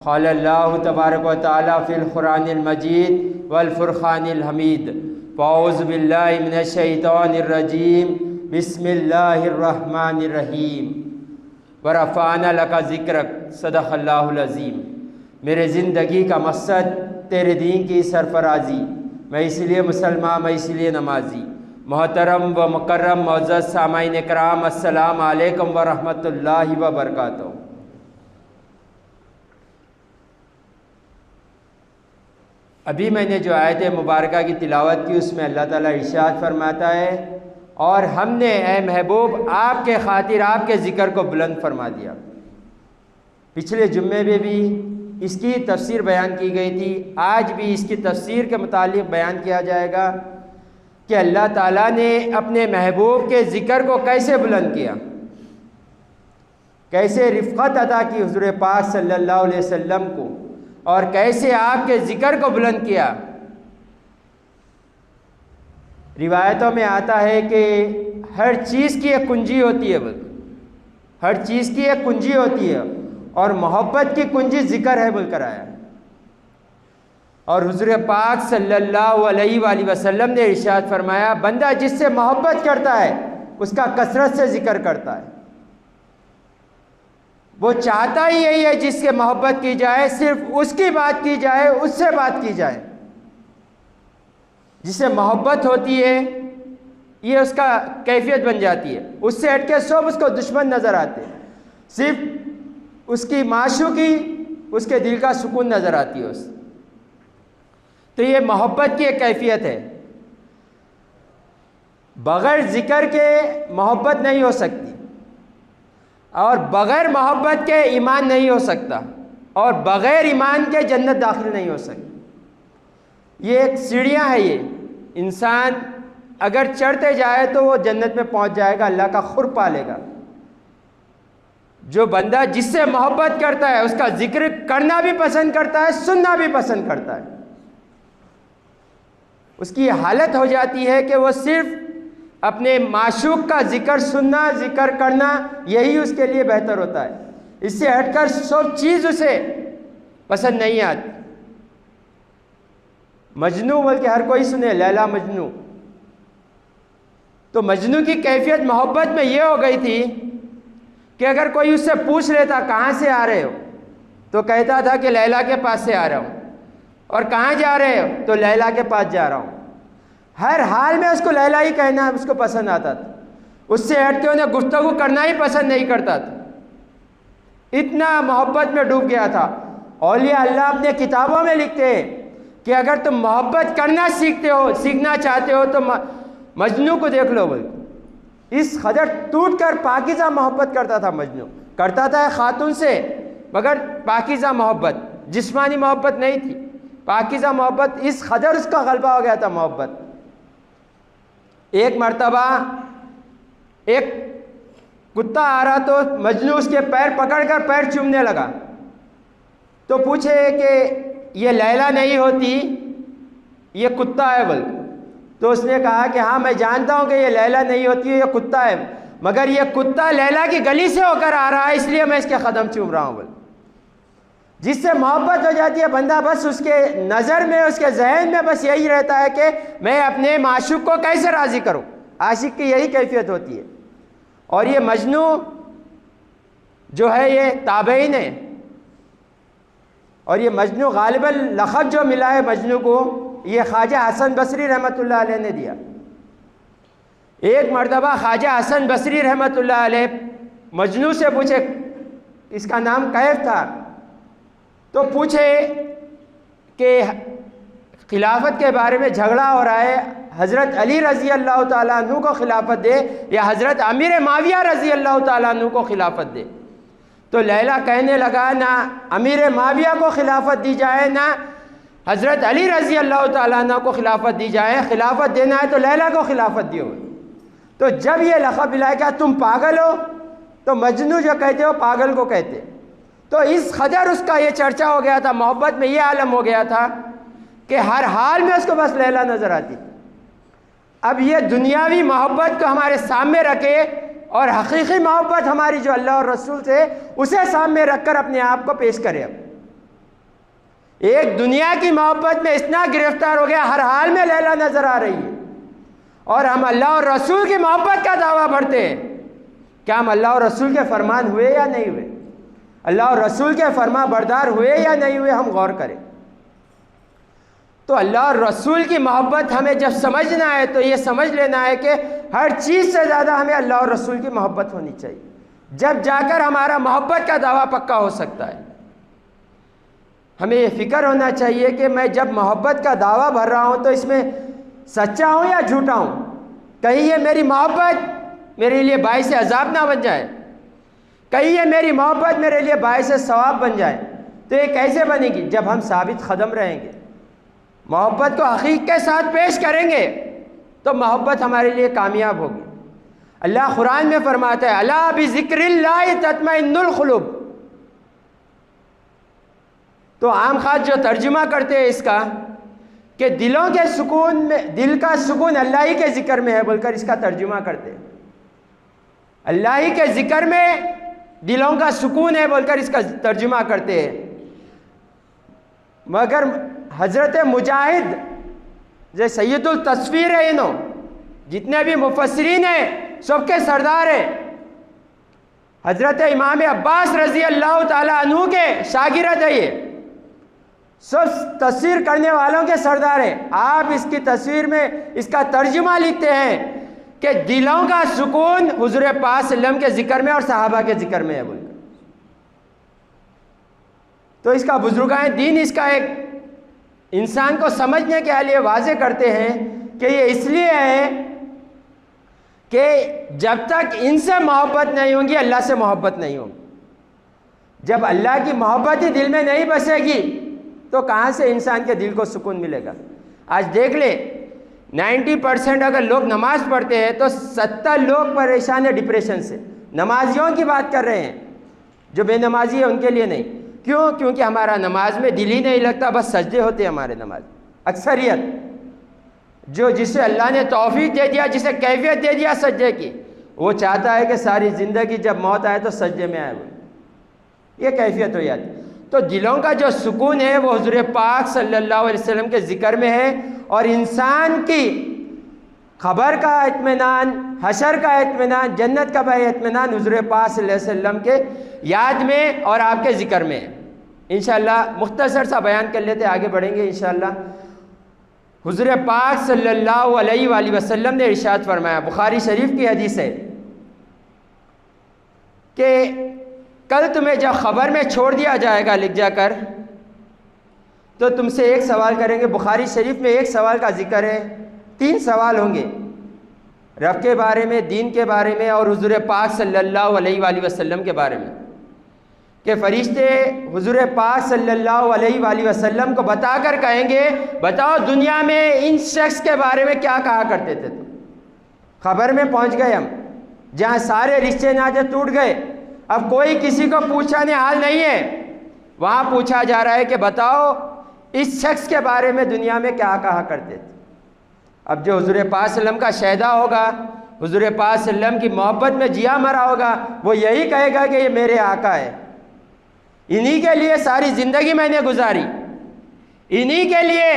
قال اللہ تبارک و تعالی فی القرآن المجید والفرقان الحمید فاعوذ باللہ من الشیطان الرجیم بسم اللہ الرحمن الرحیم ورفعنا لک ذکرک صدق اللہ العظیم۔ میرے زندگی کا مقصد تیرے دین کی سرفرازی، میں اس لیے مسلمان، میں اس لیے نمازی۔ محترم و مکرم معزز سامعین کرام، السلام علیکم ورحمۃ اللہ وبرکاتہ۔ ابھی میں نے جو آیت مبارکہ کی تلاوت کی، اس میں اللہ تعالیٰ ارشاد فرماتا ہے، اور ہم نے اے محبوب آپ کے خاطر آپ کے ذکر کو بلند فرما دیا۔ پچھلے جمعے میں بھی اس کی تفسیر بیان کی گئی تھی، آج بھی اس کی تفسیر کے متعلق بیان کیا جائے گا کہ اللہ تعالیٰ نے اپنے محبوب کے ذکر کو کیسے بلند کیا، کیسے رفقت عطا کی حضور پاک صلی اللہ علیہ وسلم کو، اور کیسے آپ کے ذکر کو بلند کیا۔ روایتوں میں آتا ہے کہ ہر چیز کی ایک کنجی ہوتی ہے، ہر چیز کی ایک کنجی ہوتی ہے، اور محبت کی کنجی ذکر ہے بول کر آیا۔ اور حضور پاک صلی اللہ علیہ وآلہ وسلم نے ارشاد فرمایا، بندہ جس سے محبت کرتا ہے اس کا کثرت سے ذکر کرتا ہے۔ وہ چاہتا ہی یہی ہے جس سے محبت کی جائے، صرف اس کی بات کی جائے، اس سے بات کی جائے۔ جس سے محبت ہوتی ہے یہ اس کا کیفیت بن جاتی ہے، اس سے ہٹ کے سب اس کو دشمن نظر آتے ہیں، صرف اس کی معشوقی اس کے دل کا سکون نظر آتی ہے۔ تو یہ محبت کی ایک کیفیت ہے، بغیر ذکر کے محبت نہیں ہو سکتی، اور بغیر محبت کے ایمان نہیں ہو سکتا، اور بغیر ایمان کے جنت داخل نہیں ہو سکتی۔ یہ ایک سیڑھیاں ہے، یہ انسان اگر چڑھتے جائے تو وہ جنت میں پہنچ جائے گا، اللہ کا قرب پا لے گا۔ جو بندہ جس سے محبت کرتا ہے اس کا ذکر کرنا بھی پسند کرتا ہے، سننا بھی پسند کرتا ہے، اس کی حالت ہو جاتی ہے کہ وہ صرف اپنے معشوق کا ذکر سننا، ذکر کرنا، یہی اس کے لیے بہتر ہوتا ہے۔ اس سے ہٹ کر سب چیز اسے پسند نہیں آتی۔ مجنو بول کے ہر کوئی سنے، لیلا مجنو۔ تو مجنو کی کیفیت محبت میں یہ ہو گئی تھی کہ اگر کوئی اس سے پوچھ لیتا کہاں سے آ رہے ہو تو کہتا تھا کہ لیلا کے پاس سے آ رہا ہوں، اور کہاں جا رہے ہو تو لیلا کے پاس جا رہا ہوں۔ ہر حال میں اس کو لیلا ہی کہنا اس کو پسند آتا تھا، اس سے ہٹ کے انہیں گفتگو کرنا ہی پسند نہیں کرتا تھا، اتنا محبت میں ڈوب گیا تھا۔ اولیاء اللہ اپنے کتابوں میں لکھتے ہیں کہ اگر تم محبت کرنا سیکھنا چاہتے ہو تو مجنو کو دیکھ لو بول۔ اس قدر ٹوٹ کر پاکیزہ محبت کرتا تھا مجنو، کرتا تھا خاتون سے مگر پاکیزہ محبت، جسمانی محبت نہیں تھی، پاکیزہ محبت۔ اس قدر اس کا غلبہ ہو گیا تھا محبت۔ ایک مرتبہ ایک کتا آ رہا تو مجنو اس کے پیر پکڑ کر پیر چومنے لگا، تو پوچھے کہ یہ لیلا نہیں ہوتی، یہ کتا ہے بول۔ تو اس نے کہا کہ ہاں میں جانتا ہوں کہ یہ لیلا نہیں ہوتی، یہ کتا ہے، مگر یہ کتا لیلا کی گلی سے ہو کر آ رہا ہے، اس لیے میں اس کے قدم چوم رہا ہوں بول۔ جس سے محبت ہو جاتی ہے بندہ بس اس کے نظر میں، اس کے ذہن میں بس یہی رہتا ہے کہ میں اپنے معشوق کو کیسے راضی کروں۔ عاشق کی یہی کیفیت ہوتی ہے۔ اور یہ مجنو جو ہے یہ تابعین ہے، اور یہ مجنو غالباً لقب جو ملا ہے مجنو کو یہ خواجہ حسن بصری رحمۃ اللہ علیہ نے دیا۔ ایک مرتبہ خواجہ حسن بصری رحمۃ اللہ علیہ مجنو سے پوچھے، اس کا نام کیف تھا، تو پوچھے کہ خلافت کے بارے میں جھگڑا ہو رہا ہے، حضرت علی رضی اللہ تعالیٰ عنہ کو خلافت دے یا حضرت امیر معاویہ رضی اللہ تعالیٰ عنہ کو خلافت دے۔ تو لیلا کہنے لگا نہ امیر معاویہ کو خلافت دی جائے، نہ حضرت علی رضی اللہ تعالیٰ عنہ کو خلافت دی جائے، خلافت دینا ہے تو لیلا کو خلافت دیو۔ تو جب یہ لقب ملا کہ تم پاگل ہو، تو مجنو جو کہتے ہو پاگل کو کہتے۔ تو اس قدر اس کا یہ چرچا ہو گیا تھا، محبت میں یہ عالم ہو گیا تھا کہ ہر حال میں اس کو بس لیلا نظر آتی۔ اب یہ دنیاوی محبت کو ہمارے سامنے رکھے اور حقیقی محبت ہماری جو اللہ اور رسول سے، اسے سامنے رکھ کر اپنے آپ کو پیش کرے۔ اب ایک دنیا کی محبت میں اتنا گرفتار ہو گیا، ہر حال میں لیلا نظر آ رہی ہے، اور ہم اللہ اور رسول کی محبت کا دعویٰ بڑھتے ہیں۔ کیا ہم اللہ اور رسول کے فرمان ہوئے یا نہیں ہوئے؟ اللہ اور رسول کے فرما بردار ہوئے یا نہیں ہوئے؟ ہم غور کریں۔ تو اللہ اور رسول کی محبت ہمیں جب سمجھنا ہے تو یہ سمجھ لینا ہے کہ ہر چیز سے زیادہ ہمیں اللہ اور رسول کی محبت ہونی چاہیے، جب جا کر ہمارا محبت کا دعویٰ پکا ہو سکتا ہے۔ ہمیں یہ فکر ہونا چاہیے کہ میں جب محبت کا دعویٰ بھر رہا ہوں تو اس میں سچا ہوں یا جھوٹا ہوں، کہیں یہ میری محبت میرے لیے باعث عذاب نہ بن جائے، کہیں یہ میری محبت میرے لیے باعث ثواب بن جائے۔ تو یہ کیسے بنے گی؟ جب ہم ثابت قدم رہیں گے، محبت کو حقیقت کے ساتھ پیش کریں گے، تو محبت ہمارے لیے کامیاب ہوگی۔ اللہ قرآن میں فرماتا ہے الا بذکر اللہ تطمئن القلوب۔ تو عام خاص جو ترجمہ کرتے ہیں اس کا کہ دلوں کے سکون میں، دل کا سکون اللہ ہی کے ذکر میں ہے بول کر اس کا ترجمہ کرتے ہیں۔ اللہ ہی کے ذکر میں دلوں کا سکون ہے بول کر اس کا ترجمہ کرتے ہیں، مگر حضرت مجاہد جو سید التصویر ہے، انہوں جتنے بھی مفسرین ہیں سب کے سردار ہیں، حضرت امام عباس رضی اللہ تعالیٰ عنہ کے شاگرد ہے، یہ سب تفسیر کرنے والوں کے سردار ہیں۔ آپ اس کی تصویر میں اس کا ترجمہ لکھتے ہیں کہ دلوں کا سکون حضور پاک صلی اللہ علیہ وسلم کے ذکر میں اور صحابہ کے ذکر میں ہے بول کر۔ تو اس کا بزرگان دین اس کا ایک انسان کو سمجھنے کے لیے واضح کرتے ہیں کہ یہ اس لیے ہے کہ جب تک ان سے محبت نہیں ہوگی اللہ سے محبت نہیں ہوگی۔ جب اللہ کی محبت ہی دل میں نہیں بسے گی تو کہاں سے انسان کے دل کو سکون ملے گا؟ آج دیکھ لے 90% اگر لوگ نماز پڑھتے ہیں تو 70 لوگ پریشان ہیں ڈپریشن سے۔ نمازیوں کی بات کر رہے ہیں، جو بے نمازی ہے ان کے لیے نہیں۔ کیوں؟ کیونکہ ہمارا نماز میں دل ہی نہیں لگتا، بس سجدے ہوتے ہیں ہمارے نماز۔ اکثریت جسے اللہ نے توفیق دے دیا، جسے کیفیت دے دیا سجدے کی، وہ چاہتا ہے کہ ساری زندگی جب موت آئے تو سجدے میں آئے، یہ کیفیت ہو جاتی۔ تو دلوں کا جو سکون ہے وہ حضور پاک صلی اللہ علیہ وسلم کے ذکر میں ہے، اور انسان کی خبر کا اطمینان، حشر کا اطمینان، جنت کا بھی اطمینان حضور پاک صلی اللہ علیہ وسلم کے یاد میں اور آپ کے ذکر میں ہے۔ انشاءاللہ مختصر سا بیان کر لیتے آگے بڑھیں گے انشاءاللہ۔ حضور پاک صلی اللہ علیہ وآلہ وسلم نے ارشاد فرمایا، بخاری شریف کی حدیث ہے کہ کل تمہیں جب خبر میں چھوڑ دیا جائے گا لکھ جا کر، تو تم سے ایک سوال کریں گے۔ بخاری شریف میں ایک سوال کا ذکر ہے، 3 سوال ہوں گے، رب کے بارے میں، دین کے بارے میں، اور حضور پاک صلی اللہ علیہ وآلہ وسلم کے بارے میں، کہ فرشتے حضور پاک صلی اللہ علیہ وآلہ وسلم کو بتا کر کہیں گے بتاؤ دنیا میں ان شخص کے بارے میں کیا کہا کرتے تھے تم؟ خبر میں پہنچ گئے ہم، جہاں سارے رشتے ناطے ٹوٹ گئے، اب کوئی کسی کو پوچھنے حال نہیں ہے، وہاں پوچھا جا رہا ہے کہ بتاؤ اس شخص کے بارے میں دنیا میں کیا کہا کرتے تھے۔ اب جو حضور پاک صلی اللہ علیہ وسلم کا شہدا ہوگا، حضور پاک صلی اللہ علیہ وسلم کی محبت میں جیا مرا ہوگا، وہ یہی کہے گا کہ یہ میرے آقا ہے، انہی کے لیے ساری زندگی میں نے گزاری، انہی کے لیے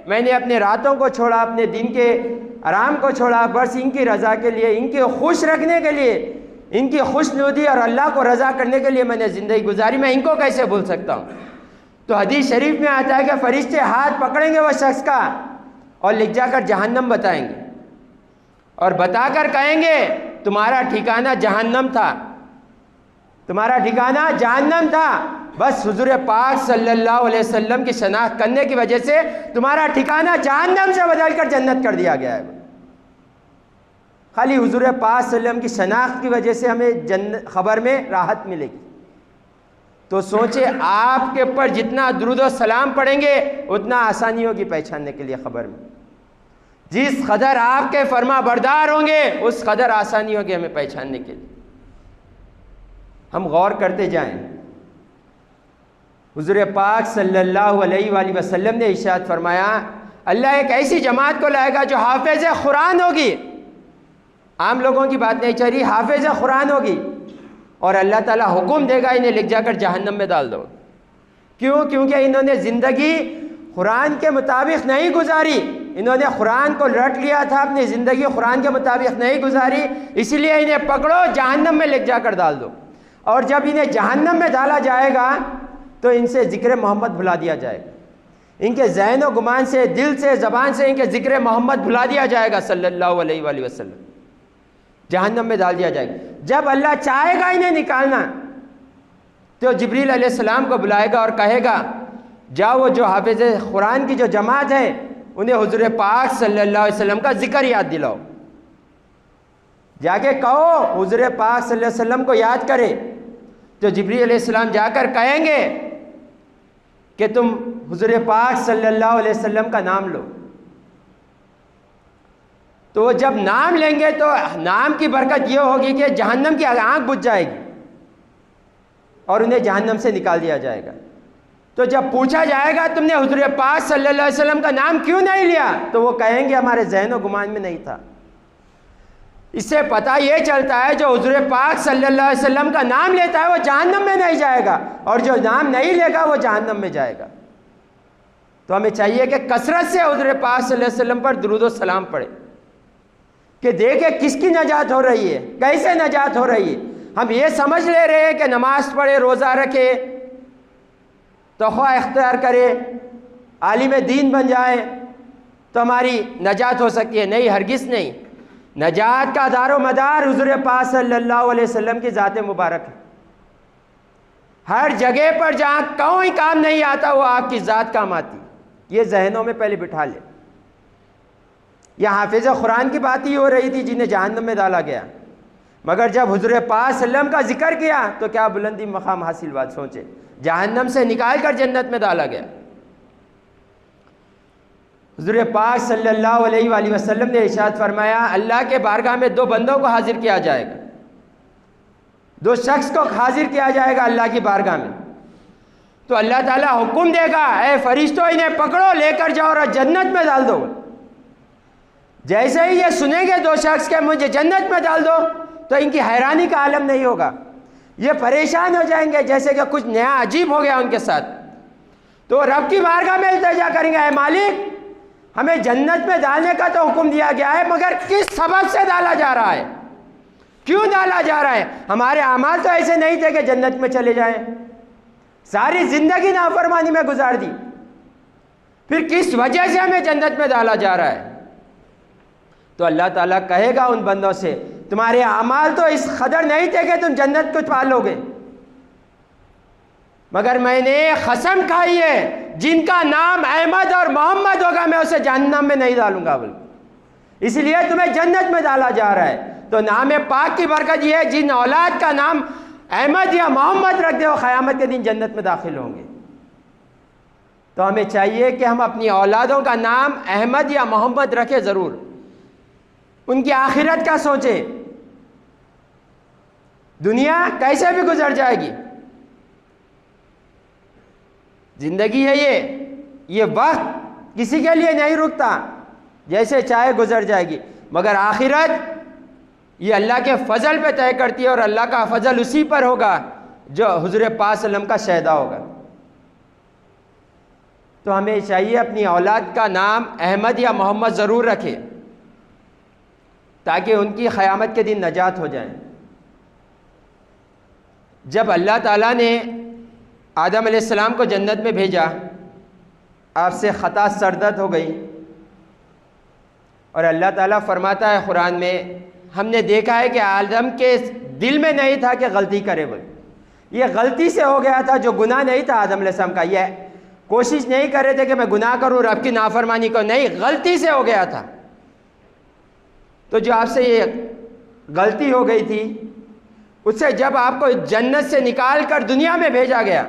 میں نے اپنے راتوں کو چھوڑا، اپنے دن کے آرام کو چھوڑا، بس ان کی رضا کے لیے، ان کی خوش رکھنے کے لیے، ان کی خوش نودی اور اللہ کو رضا کرنے کے لیے میں نے زندگی گزاری، میں ان کو کیسے بھول سکتا ہوں؟ تو حدیث شریف میں آتا ہے کہ فرشتے ہاتھ پکڑیں گے وہ شخص کا اور لکھ جا کر جہنم بتائیں گے، اور بتا کر کہیں گے تمہارا ٹھکانہ جہنم تھا، تمہارا ٹھکانہ جہنم تھا، بس حضور پاک صلی اللہ علیہ وسلم کی شناخت کرنے کی وجہ سے تمہارا ٹھکانہ جہنم سے بدل کر جنت کر دیا گیا ہے۔ خالی حضور پاک صلی اللہ علیہ وسلم کی شناخت کی وجہ سے ہمیں خبر میں راحت ملے گی۔ تو سوچے آپ کے اوپر جتنا درود و سلام پڑھیں گے اتنا آسانی ہوگی پہچاننے کے لیے خبر میں، جس قدر آپ کے فرما بردار ہوں گے اس قدر آسانی ہوگی ہمیں پہچاننے کے لیے۔ ہم غور کرتے جائیں، حضور پاک صلی اللہ علیہ وآلہ وسلم نے ارشاد فرمایا اللہ ایک ایسی جماعت کو لائے گا جو حافظ قرآن ہوگی، عام لوگوں کی بات نہیں چل رہی، حافظ قرآن ہوگی، اور اللہ تعالیٰ حکم دے گا انہیں لکھ جا کر جہنم میں ڈال دو۔ کیوں؟ کیونکہ انہوں نے زندگی قرآن کے مطابق نہیں گزاری، انہوں نے قرآن کو رٹ لیا تھا، اپنی زندگی قرآن کے مطابق نہیں گزاری، اس لیے انہیں پکڑو، جہنم میں لے جا کر ڈال دو، اور جب انہیں جہنم میں ڈالا جائے گا تو ان سے ذکر محمد بھلا دیا جائے گا، ان کے ذہن و گمان سے، دل سے، زبان سے ان کے ذکر محمد بھلا دیا جائے گا صلی اللہ علیہ وآلہ وسلم، جہنم میں ڈال دیا جائے گا۔ جب اللہ چاہے گا انہیں نکالنا تو جبریل علیہ السلام کو بلائے گا اور کہے گا جاؤ وہ جو حافظ قرآن کی جو جماعت ہے انہیں حضور پاک صلی اللہ علیہ وسلم کا ذکر یاد دلاؤ، جا کے کہو حضور پاک صلی اللہ علیہ وسلم کو یاد کرے، تو جبریل علیہ السلام جا کر کہیں گے کہ تم حضور پاک صلی اللہ علیہ وسلم کا نام لو، تو وہ جب نام لیں گے تو نام کی برکت یہ ہوگی کہ جہنم کی آنکھ بجھ جائے گی اور انہیں جہنم سے نکال دیا جائے گا۔ تو جب پوچھا جائے گا تم نے حضور پاک صلی اللہ علیہ وسلم کا نام کیوں نہیں لیا، تو وہ کہیں گے ہمارے ذہن و گمان میں نہیں تھا۔ اس سے پتہ یہ چلتا ہے جو حضور پاک صلی اللہ علیہ وسلم کا نام لیتا ہے وہ جہنم میں نہیں جائے گا، اور جو نام نہیں لے گا وہ جہنم میں جائے گا۔ تو ہمیں چاہیے کہ کثرت سے حضور پاک صلی اللہ علیہ وسلم پر درود و سلام پڑھے، کہ دیکھیں کس کی نجات ہو رہی ہے، کیسے نجات ہو رہی ہے۔ ہم یہ سمجھ لے رہے ہیں کہ نماز پڑھے، روزہ رکھے، تقویٰ اختیار کرے، عالم دین بن جائے تو ہماری نجات ہو سکتی ہے، نہیں، ہرگز نہیں۔ نجات کا دار و مدار حضور پاک صلی اللہ علیہ وسلم کی ذات مبارک ہے۔ ہر جگہ پر جہاں کوئی کام نہیں آتا وہ آپ کی ذات کام آتی، یہ ذہنوں میں پہلے بٹھا لے۔ یہ حافظ قرآن کی بات ہی ہو رہی تھی جنہیں جہنم میں ڈالا گیا، مگر جب حضور پاک صلی اللہ علیہ وسلم کا ذکر کیا تو کیا بلندی مقام حاصل بات، سوچے، جہنم سے نکال کر جنت میں ڈالا گیا۔ حضور پاک صلی اللہ علیہ وآلہ وسلم نے ارشاد فرمایا اللہ کے بارگاہ میں دو بندوں کو حاضر کیا جائے گا، دو شخص کو حاضر کیا جائے گا اللہ کی بارگاہ میں، تو اللہ تعالیٰ حکم دے گا اے فرشتوں انہیں پکڑو، لے کر جاؤ اور جنت میں ڈال دو۔ جیسے ہی یہ سنیں گے دو شخص کے مجھے جنت میں ڈال دو تو ان کی حیرانی کا عالم نہیں ہوگا، یہ پریشان ہو جائیں گے جیسے کہ کچھ نیا عجیب ہو گیا ان کے ساتھ، تو رب کی بارگاہ میں التجا کریں گے اے مالک ہمیں جنت میں ڈالنے کا تو حکم دیا گیا ہے، مگر کس سبب سے ڈالا جا رہا ہے، کیوں ڈالا جا رہا ہے؟ ہمارے اعمال تو ایسے نہیں تھے کہ جنت میں چلے جائیں، ساری زندگی نافرمانی میں گزار دی، پھر کس وجہ سے ہمیں جنت میں ڈالا جا رہا ہے؟ تو اللہ تعالیٰ کہے گا ان بندوں سے تمہارے اعمال تو اس قدر نہیں تھے کہ تم جنت کو پا لو گے، مگر میں نے قسم کھائی ہے جن کا نام احمد اور محمد ہوگا میں اسے جہنم میں نہیں ڈالوں گا، بلکہ اس لیے تمہیں جنت میں ڈالا جا رہا ہے۔ تو نام پاک کی برکت یہ ہے جن اولاد کا نام احمد یا محمد رکھ دے وہ قیامت کے دن جنت میں داخل ہوں گے۔ تو ہمیں چاہیے کہ ہم اپنی اولادوں کا نام احمد یا محمد رکھیں ضرور، ان کی آخرت کا سوچیں، دنیا کیسے بھی گزر جائے گی، زندگی ہے یہ وقت کسی کے لیے نہیں رکتا، جیسے چاہے گزر جائے گی، مگر آخرت یہ اللہ کے فضل پہ طے کرتی ہے، اور اللہ کا فضل اسی پر ہوگا جو حضور پاک صلی اللہ علیہ وسلم کا شہدا ہوگا۔ تو ہمیں چاہیے اپنی اولاد کا نام احمد یا محمد ضرور رکھے تاکہ ان کی قیامت کے دن نجات ہو جائے۔ جب اللہ تعالیٰ نے آدم علیہ السلام کو جنت میں بھیجا، آپ سے خطا سرزد ہو گئی، اور اللہ تعالیٰ فرماتا ہے قرآن میں ہم نے دیکھا ہے کہ آدم کے دل میں نہیں تھا کہ غلطی کرے، وہ یہ غلطی سے ہو گیا تھا، جو گناہ نہیں تھا آدم علیہ السلام کا، یہ کوشش نہیں کر رہے تھے کہ میں گناہ کروں رب کی نافرمانی کو، نہیں، غلطی سے ہو گیا تھا۔ تو جو آپ سے یہ غلطی ہو گئی تھی اس سے جب آپ کو جنت سے نکال کر دنیا میں بھیجا گیا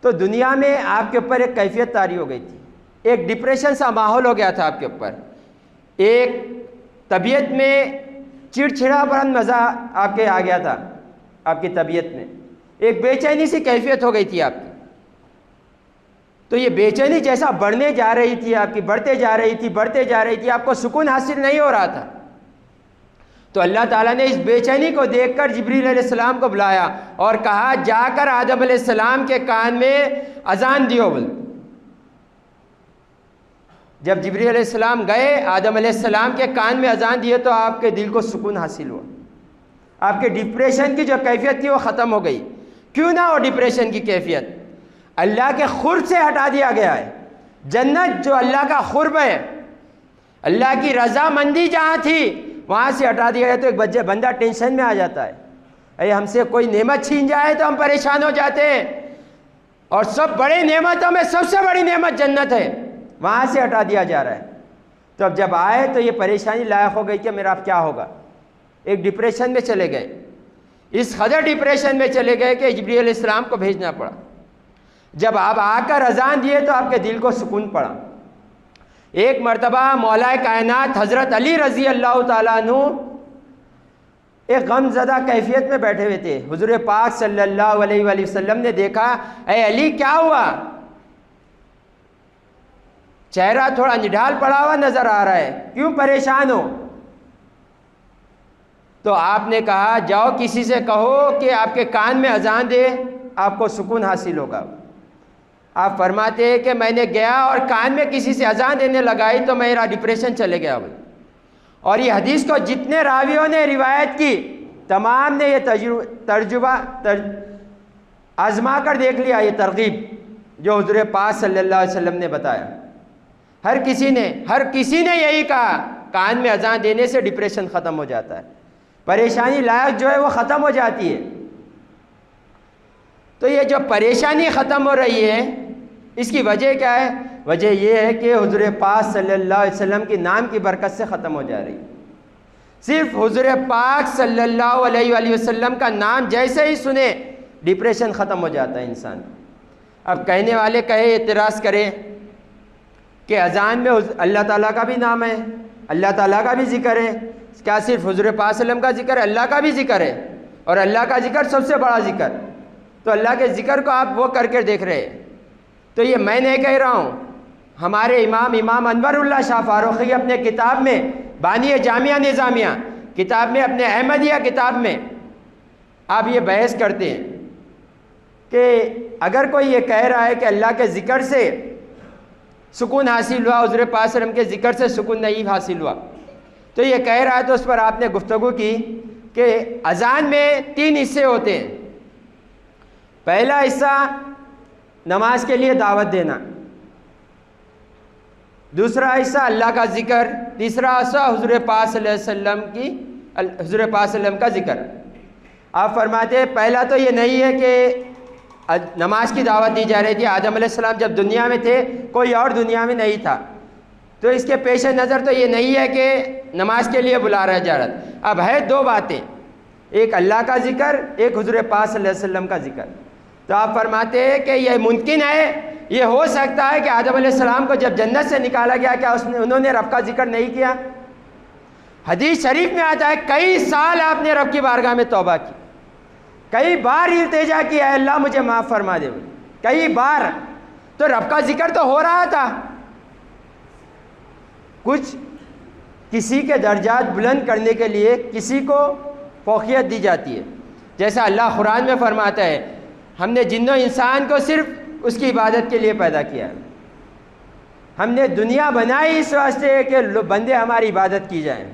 تو دنیا میں آپ کے اوپر ایک کیفیت طاری ہو گئی تھی، ایک ڈپریشن سا ماحول ہو گیا تھا آپ کے اوپر، ایک طبیعت میں چڑچڑا پن مزہ آپ کے آ گیا تھا، آپ کی طبیعت میں ایک بے چینی سی کیفیت ہو گئی تھی آپ کی۔ تو یہ بے چینی جیسا بڑھنے جا رہی تھی آپ کی، بڑھتے جا رہی تھی، آپ کو سکون حاصل نہیں ہو رہا تھا۔ تو اللہ تعالیٰ نے اس بے چینی کو دیکھ کر جبریل علیہ السلام کو بلایا اور کہا جا کر آدم علیہ السلام کے کان میں اذان دیو بول۔ جب جبریل علیہ السلام گئے آدم علیہ السلام کے کان میں اذان دیے تو آپ کے دل کو سکون حاصل ہوا، آپ کے ڈپریشن کی جو کیفیت تھی وہ ختم ہو گئی۔ کیوں نہ ہو ڈپریشن کی کیفیت؟ اللہ کے قرب سے ہٹا دیا گیا ہے۔ جنت جو اللہ کا قرب ہے، اللہ کی رضامندی جہاں تھی وہاں سے ہٹا دیا گیا، تو ایک بندہ ٹینشن میں آ جاتا ہے، اے ہم سے کوئی نعمت چھین جائے تو ہم پریشان ہو جاتے ہیں، اور سب بڑی نعمتوں میں سب سے بڑی نعمت جنت ہے، وہاں سے ہٹا دیا جا رہا ہے۔ تو اب جب آئے تو یہ پریشانی لاحق ہو گئی کہ میرا اب کیا ہوگا، ایک ڈپریشن میں چلے گئے، اس قدر ڈپریشن میں چلے گئے کہ جبریل علیہ السلام کو بھیجنا پڑا۔ جب آپ آ کر اذان دیے تو آپ کے دل کو سکون پڑا۔ ایک مرتبہ مولا کائنات حضرت علی رضی اللہ تعالیٰ عنہ ایک غم زدہ کیفیت میں بیٹھے ہوئے تھے۔ حضور پاک صلی اللہ علیہ وآلہ وسلم نے دیکھا، اے علی کیا ہوا؟ چہرہ تھوڑا نڈھال پڑا ہوا نظر آ رہا ہے، کیوں پریشان ہو؟ تو آپ نے کہا جاؤ کسی سے کہو کہ آپ کے کان میں اذان دے، آپ کو سکون حاصل ہوگا۔ آپ فرماتے ہیں کہ میں نے گیا اور کان میں کسی سے اذان دینے لگائی تو میرا ڈپریشن چلے گیا۔ اور یہ حدیث کو جتنے راویوں نے روایت کی تمام نے یہ ترجمہ آزما کر دیکھ لیا، یہ ترغیب جو حضور پاک صلی اللہ علیہ وسلم نے بتایا۔ ہر کسی نے یہی کہا، کان میں اذان دینے سے ڈپریشن ختم ہو جاتا ہے، پریشانی لائق جو ہے وہ ختم ہو جاتی ہے۔ تو یہ جو پریشانی ختم ہو رہی ہے اس کی وجہ کیا ہے؟ وجہ یہ ہے کہ حضور پاک صلی اللہ علیہ وسلم کی نام کی برکت سے ختم ہو جا رہی ہے۔ صرف حضور پاک صلی اللہ علیہ وآلہ وسلم کا نام جیسے ہی سنے ڈپریشن ختم ہو جاتا ہے انسان۔ اب کہنے والے کہے، اعتراض کرے کہ اذان میں اللہ تعالیٰ کا بھی نام ہے، اللہ تعالیٰ کا بھی ذکر ہے، کیا صرف حضور پاک صلی اللہ علیہ وسلم کا ذکر ہے؟ اللہ کا بھی ذکر ہے، اور اللہ کا ذکر سب سے بڑا ذکر۔ تو اللہ کے ذکر کو آپ وہ کر کے دیکھ رہے ہیں۔ تو یہ میں نہیں کہہ رہا ہوں، ہمارے امام انور اللہ شاہ فاروقی اپنے کتاب میں بانی جامعہ نظامیہ کتاب میں، اپنے احمدیہ کتاب میں آپ یہ بحث کرتے ہیں کہ اگر کوئی یہ کہہ رہا ہے کہ اللہ کے ذکر سے سکون حاصل ہوا، حضور پاک صلی اللہ علیہ وسلم کے ذکر سے سکون نہیں حاصل ہوا، تو یہ کہہ رہا ہے تو اس پر آپ نے گفتگو کی کہ اذان میں 3 حصے ہوتے ہیں۔ پہلا حصہ نماز کے لیے دعوت دینا، دوسرا حصہ اللہ کا ذکر، تیسرا حصہ حضور پاک صلی اللہ علیہ وسلم کا ذکر۔ آپ فرماتے ہیں پہلا تو یہ نہیں ہے کہ نماز کی دعوت دی جا رہی تھی۔ آدم علیہ السلام جب دنیا میں تھے کوئی اور دنیا میں نہیں تھا، تو اس کے پیش نظر تو یہ نہیں ہے کہ نماز کے لیے بلا رہا جا رہا تھا۔ اب ہے 2 باتیں، ایک اللہ کا ذکر، ایک حضور پاک صلی اللہ علیہ وسلم کا ذکر۔ تو آپ فرماتے ہیں کہ یہ ممکن ہے، یہ ہو سکتا ہے کہ آدم علیہ السلام کو جب جنت سے نکالا گیا کیا انہوں نے رب کا ذکر نہیں کیا؟ حدیث شریف میں آتا ہے کئی سال آپ نے رب کی بارگاہ میں توبہ کی، کئی بار التجا کی، اے اللہ مجھے معاف فرما دے، کئی بار۔ تو رب کا ذکر تو ہو رہا تھا۔ کچھ کسی کے درجات بلند کرنے کے لیے کسی کو فوقیت دی جاتی ہے، جیسا اللہ قرآن میں فرماتا ہے ہم نے جن و انسان کو صرف اس کی عبادت کے لیے پیدا کیا، ہم نے دنیا بنائی اس واسطے کہ بندے ہماری عبادت کی جائیں۔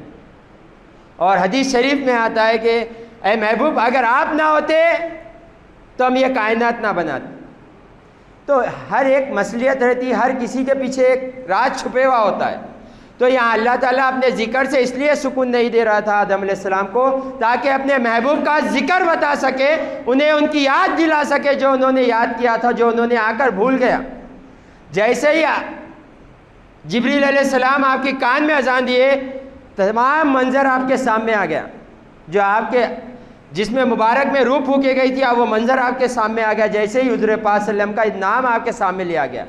اور حدیث شریف میں آتا ہے کہ اے محبوب اگر آپ نہ ہوتے تو ہم یہ کائنات نہ بناتے۔ تو ہر ایک مصلحت رہتی ہے، ہر کسی کے پیچھے ایک راز چھپے ہوا ہوتا ہے۔ تو یہاں اللہ تعالیٰ اپنے ذکر سے اس لیے سکون نہیں دے رہا تھا آدم علیہ السلام کو تاکہ اپنے محبوب کا ذکر بتا سکے، انہیں ان کی یاد دلا سکے جو انہوں نے یاد کیا تھا، جو انہوں نے آ کر بھول گیا۔ جیسے ہی جبریل علیہ السلام آپ کی کان میں اذان دیے، تمام منظر آپ کے سامنے آ گیا، جو آپ کے جس میں مبارک میں روح پھونکی گئی تھی، وہ منظر آپ کے سامنے آ گیا۔ جیسے ہی حضور پاک صلی اللہ علیہ وسلم کا نام آپ کے سامنے لیا گیا،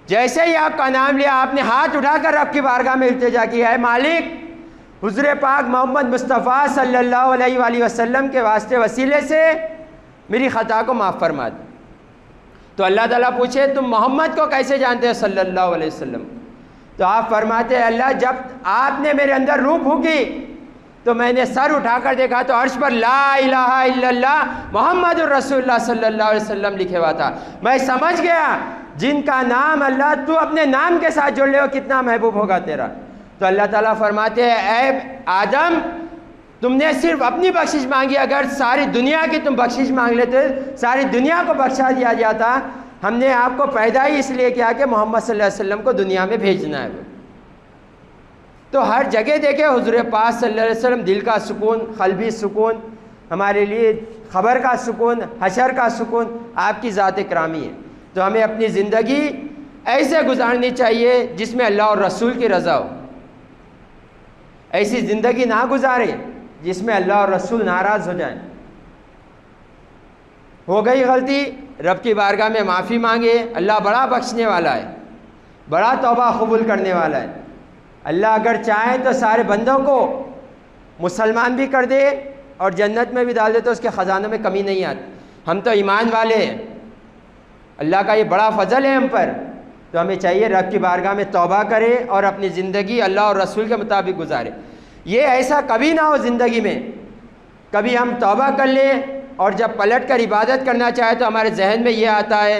جیسے ہی آپ کا نام لیا آپ نے ہاتھ اٹھا کر رب کی بارگاہ میں التجا کی، اے مالک حضور پاک محمد مصطفیٰ صلی اللہ علیہ وآلہ وسلم کے واسطے وسیلے سے میری خطا کو معاف فرما دے۔ تو اللہ تعالیٰ پوچھے تم محمد کو کیسے جانتے ہو صلی اللہ علیہ وسلم؟ تو آپ فرماتے ہیں اللہ جب آپ نے میرے اندر روح پھونکی تو میں نے سر اٹھا کر دیکھا تو عرش پر لا الہ الا اللہ محمد الرسول اللہ صلی اللہ علیہ وسلم لکھے ہوا تھا۔ میں سمجھ گیا جن کا نام اللہ تو اپنے نام کے ساتھ جوڑ لے ہو کتنا محبوب ہوگا تیرا۔ تو اللہ تعالیٰ فرماتے ہیں اے آدم تم نے صرف اپنی بخشش مانگی، اگر ساری دنیا کی تم بخشش مانگ لیتے ساری دنیا کو بخشا دیا جاتا۔ ہم نے آپ کو پیدا ہی اس لیے کیا کہ محمد صلی اللہ علیہ وسلم کو دنیا میں بھیجنا ہے۔ تو ہر جگہ دیکھیں حضور پاک صلی اللہ علیہ وسلم، دل کا سکون، قلبی سکون، ہمارے لیے خبر کا سکون، حشر کا سکون آپ کی ذات کرامی ہے۔ تو ہمیں اپنی زندگی ایسے گزارنی چاہیے جس میں اللہ اور رسول کی رضا ہو۔ ایسی زندگی نہ گزارے جس میں اللہ اور رسول ناراض ہو جائیں۔ ہو گئی غلطی، رب کی بارگاہ میں معافی مانگے، اللہ بڑا بخشنے والا ہے، بڑا توبہ قبول کرنے والا ہے۔ اللہ اگر چاہے تو سارے بندوں کو مسلمان بھی کر دے اور جنت میں بھی ڈال دے، تو اس کے خزانوں میں کمی نہیں آتی۔ ہم تو ایمان والے ہیں، اللہ کا یہ بڑا فضل ہے ہم پر، تو ہمیں چاہیے رب کی بارگاہ میں توبہ کرے اور اپنی زندگی اللہ اور رسول کے مطابق گزارے۔ یہ ایسا کبھی نہ ہو زندگی میں کبھی ہم توبہ کر لیں اور جب پلٹ کر عبادت کرنا چاہے تو ہمارے ذہن میں یہ آتا ہے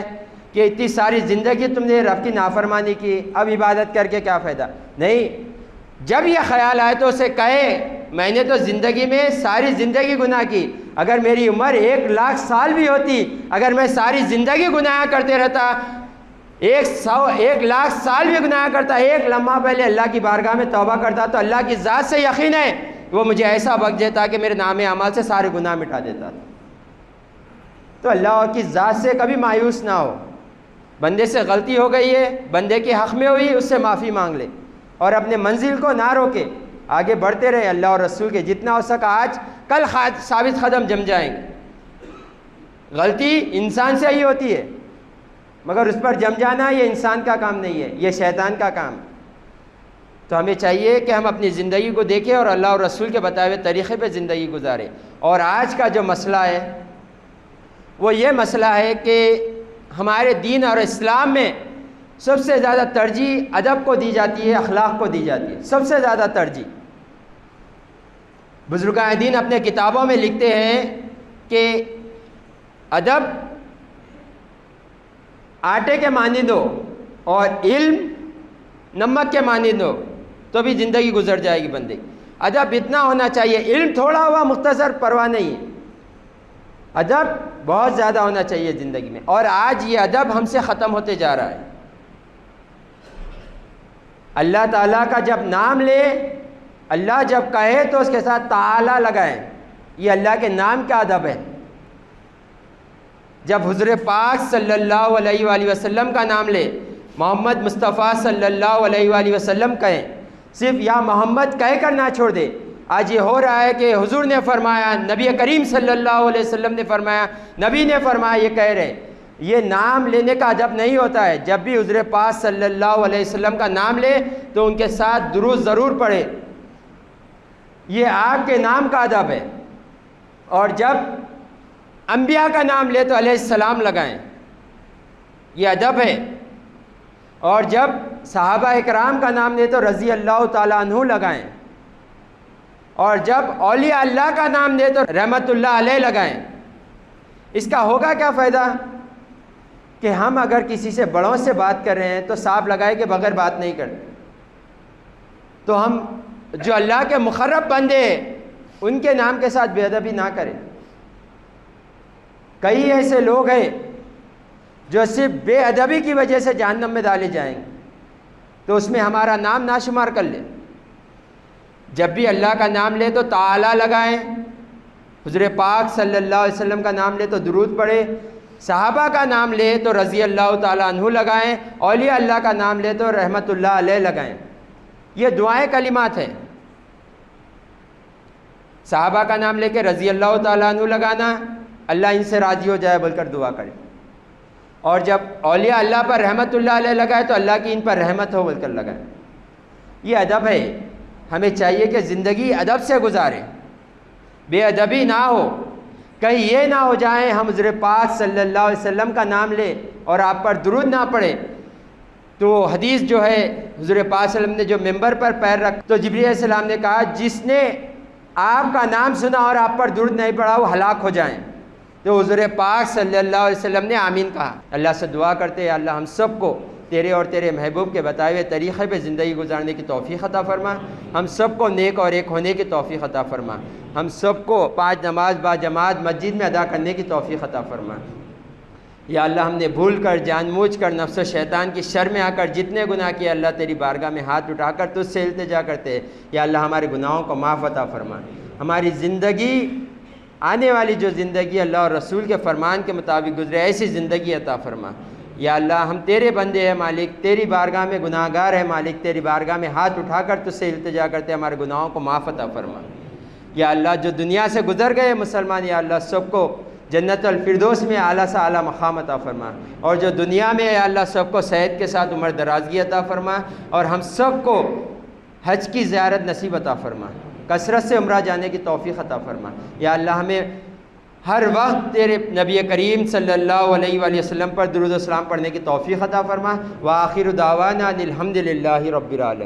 کہ اتنی ساری زندگی تم نے رب کی نافرمانی کی، اب عبادت کر کے کیا فائدہ۔ نہیں، جب یہ خیال آئے تو اسے کہے میں نے تو زندگی میں ساری زندگی گناہ کی، اگر میری عمر 1,00,000 سال بھی ہوتی، اگر میں ساری زندگی گناہ کرتے رہتا، 1,00,000 سال بھی گناہ کرتا، ایک لمحہ پہلے اللہ کی بارگاہ میں توبہ کرتا تو اللہ کی ذات سے یقین ہے وہ مجھے ایسا بخش دیتا کہ میرے نام اعمال سے سارے گناہ مٹا دیتا۔ تو اللہ کی ذات سے کبھی مایوس نہ ہو۔ بندے سے غلطی ہو گئی ہے، بندے کے حق میں ہوئی، اس سے معافی مانگ لے اور اپنے منزل کو نہ روکے، آگے بڑھتے رہے اللہ اور رسول کے، جتنا ہو سکا آج کل ثابت قدم جم جائیں گے۔ غلطی انسان سے ہی ہوتی ہے مگر اس پر جم جانا یہ انسان کا کام نہیں ہے، یہ شیطان کا کام ہے۔ تو ہمیں چاہیے کہ ہم اپنی زندگی کو دیکھیں اور اللہ اور رسول کے بتائے ہوئے طریقے پہ زندگی گزاریں۔ اور آج کا جو مسئلہ ہے وہ یہ مسئلہ ہے کہ ہمارے دین اور اسلام میں سب سے زیادہ ترجیح ادب کو دی جاتی ہے، اخلاق کو دی جاتی ہے، سب سے زیادہ ترجیح۔ بزرگان دین اپنے کتابوں میں لکھتے ہیں کہ ادب آٹے کے مانند ہو اور علم نمک کے مانند ہو تو بھی زندگی گزر جائے گی بندے۔ ادب اتنا ہونا چاہیے، علم تھوڑا ہوا مختصر پرواہ نہیں ہے، ادب بہت زیادہ ہونا چاہیے زندگی میں۔ اور آج یہ ادب ہم سے ختم ہوتے جا رہا ہے۔ اللہ تعالیٰ کا جب نام لے، اللہ جب کہے تو اس کے ساتھ تعالی لگائیں، یہ اللہ کے نام کا ادب ہے۔ جب حضور پاک صلی اللہ علیہ وآلہ وسلم کا نام لے، محمد مصطفیٰ صلی اللہ علیہ وآلہ وسلم کہیں، صرف یا محمد کہہ کر نہ چھوڑ دے۔ آج یہ ہو رہا ہے کہ حضور نے فرمایا، نبی کریم صلی اللہ علیہ وسلم نے فرمایا، نبی نے فرمایا، یہ کہہ رہے۔ یہ نام لینے کا ادب نہیں ہوتا ہے۔ جب بھی حضور پاک صلی اللہ علیہ وسلم کا نام لے تو ان کے ساتھ درود ضرور پڑھے، یہ آپ کے نام کا ادب ہے۔ اور جب انبیاء کا نام لے تو علیہ السلام لگائیں، یہ ادب ہے۔ اور جب صحابہ اکرام کا نام لے تو رضی اللہ تعالیٰ عنہ لگائیں، اور جب اولیاء اللہ کا نام لے تو رحمت اللہ علیہ لگائیں۔ اس کا ہوگا کیا فائدہ کہ ہم اگر کسی سے بڑوں سے بات کر رہے ہیں تو صاحب لگائے کے بغیر بات نہیں کرتے، تو ہم جو اللہ کے مقرب بندے ان کے نام کے ساتھ بے ادبی نہ کریں۔ کئی ایسے لوگ ہیں جو صرف بے ادبی کی وجہ سے جہنم میں ڈالے جائیں گے، تو اس میں ہمارا نام نہ شمار کر لیں۔ جب بھی اللہ کا نام لے تو تعالی لگائیں، حضور پاک صلی اللہ علیہ وسلم کا نام لے تو درود پڑھے، صحابہ کا نام لے تو رضی اللہ تعالیٰ عنہ لگائیں، اولیاء اللہ کا نام لے تو رحمت اللہ علیہ لگائیں۔ یہ دعائیں کلمات ہیں۔ صحابہ کا نام لے کے رضی اللہ تعالیٰ عنہ لگانا، اللہ ان سے راضی ہو جائے بول کر دعا کرے، اور جب اولیاء اللہ پر رحمت اللہ علیہ لگائے تو اللہ کی ان پر رحمت ہو بول کر لگائے۔ یہ ادب ہے۔ ہمیں چاہیے کہ زندگی ادب سے گزاریں، بے ادبی نہ ہو۔ کہیں یہ نہ ہو جائیں ہم حضور پاک صلی اللہ علیہ وسلم کا نام لیں اور آپ پر درود نہ پڑھیں تو حدیث جو ہے حضور پاک صلی اللہ علیہ وسلم نے جو ممبر پر پیر رکھ تو جبرائیل علیہ السلام نے کہا جس نے آپ کا نام سنا اور آپ پر درود نہیں پڑھا وہ ہلاک ہو جائیں۔ تو حضور پاک صلی اللہ علیہ وسلم نے آمین کہا۔ اللہ سے دعا کرتے ہیں اللہ ہم سب کو تیرے اور تیرے محبوب کے بتائے ہوئے طریقے پہ زندگی گزارنے کی توفیق عطا فرما، ہم سب کو نیک اور ایک ہونے کی توفیق عطا فرما، ہم سب کو 5 نماز با جماعت مسجد میں ادا کرنے کی توفیق عطا فرما۔ یا اللہ ہم نے بھول کر جان بوجھ کر نفس و شیطان کی شر میں آ کر جتنے گناہ کیے اللہ تیری بارگاہ میں ہاتھ اٹھا کر تجھ سے التجا کرتے ہیں، یا اللہ ہمارے گناہوں کو معاف عطا فرما، ہماری زندگی آنے والی جو زندگی اللہ اور رسول کے فرمان کے مطابق گزرے ایسی زندگی عطا فرما۔ یا اللہ ہم تیرے بندے ہیں مالک، تیری بارگاہ میں گناہ گار ہیں مالک، تیری بارگاہ میں ہاتھ اٹھا کر تجھ سے التجا کرتے ہمارے گناہوں کو معاف عطا فرما۔ یا اللہ جو دنیا سے گزر گئے مسلمان، یا اللہ سب کو جنت الفردوس میں اعلیٰ سے اعلیٰ مقام عطا فرما، اور جو دنیا میں یا اللہ سب کو صحت کے ساتھ عمر درازگی عطا فرما، اور ہم سب کو حج کی زیارت نصیب عطا فرما، کثرت سے عمرہ جانے کی توفیق عطا فرما۔ یا اللہ ہمیں ہر وقت تیرے نبی کریم صلی اللہ علیہ وآلہ وسلم پر درود و سلام پڑھنے کی توفیق عطا فرما۔ وآخر دعوانا الحمد للہ رب العالمین۔